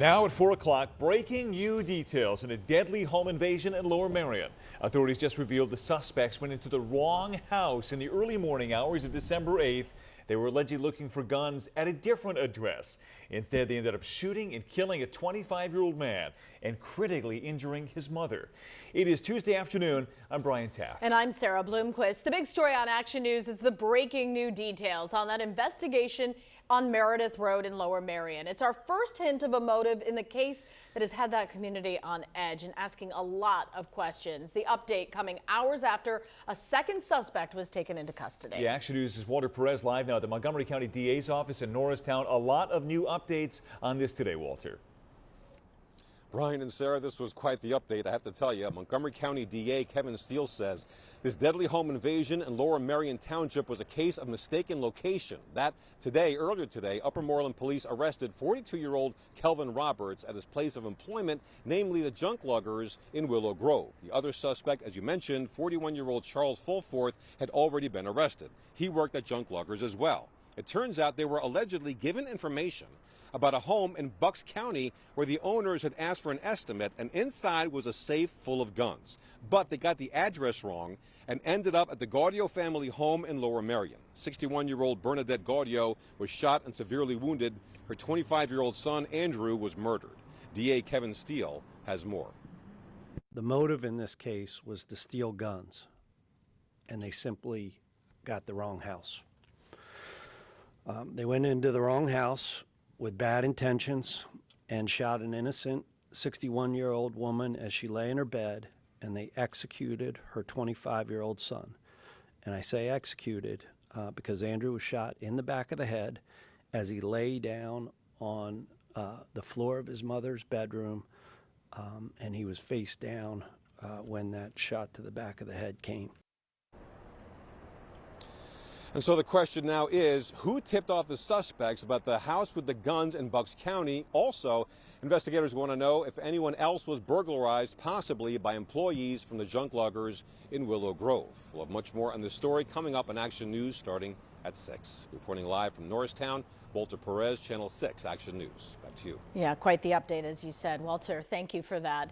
Now at 4 o'clock, breaking new details in a deadly home invasion in Lower Merion. Authorities just revealed the suspects went into the wrong house in the early morning hours of December 8th. They were allegedly looking for guns at a different address. Instead, they ended up shooting and killing a 25-year-old man and critically injuring his mother. It is Tuesday afternoon. I'm Brian Taft. And I'm Sarah Bloomquist. The big story on Action News is the breaking new details on that investigation on Meredith Road in Lower Merion. It's our first hint of a motive in the case that has had that community on edge and asking a lot of questions. The update coming hours after a second suspect was taken into custody. The Action News' Walter Perez live now at the Montgomery County DA's office in Norristown. A lot of new updates on this today, Walter. Brian and Sarah, this was quite the update, I have to tell you. Montgomery County DA Kevin Steele says this deadly home invasion in Lower Merion Township was a case of mistaken location. That earlier today, Upper Moreland police arrested 42-year-old Kelvin Roberts at his place of employment, namely the junk luggers in Willow Grove. The other suspect, as you mentioned, 41-year-old Charles Fulforth, had already been arrested. He worked at junk luggers as well. It turns out they were allegedly given information about a home in Bucks County where the owners had asked for an estimate, and inside was a safe full of guns. But they got the address wrong and ended up at the Gaudio family home in Lower Merion. 61-year-old Bernadette Gaudio was shot and severely wounded. Her 25-year-old son, Andrew, was murdered. DA Kevin Steele has more. The motive in this case was to steal guns, and they simply got the wrong house. They went into the wrong house with bad intentions and shot an innocent 61-year-old woman as she lay in her bed, and they executed her 25-year-old son. And I say executed because Andrew was shot in the back of the head as he lay down on the floor of his mother's bedroom, and he was face down when that shot to the back of the head came. And so the question now is, who tipped off the suspects about the house with the guns in Bucks County? Also, investigators want to know if anyone else was burglarized, possibly by employees from the junk luggers in Willow Grove. We'll have much more on this story coming up on Action News starting at 6. Reporting live from Norristown, Walter Perez, Channel 6 Action News. Back to you. Yeah, quite the update, as you said. Walter, thank you for that.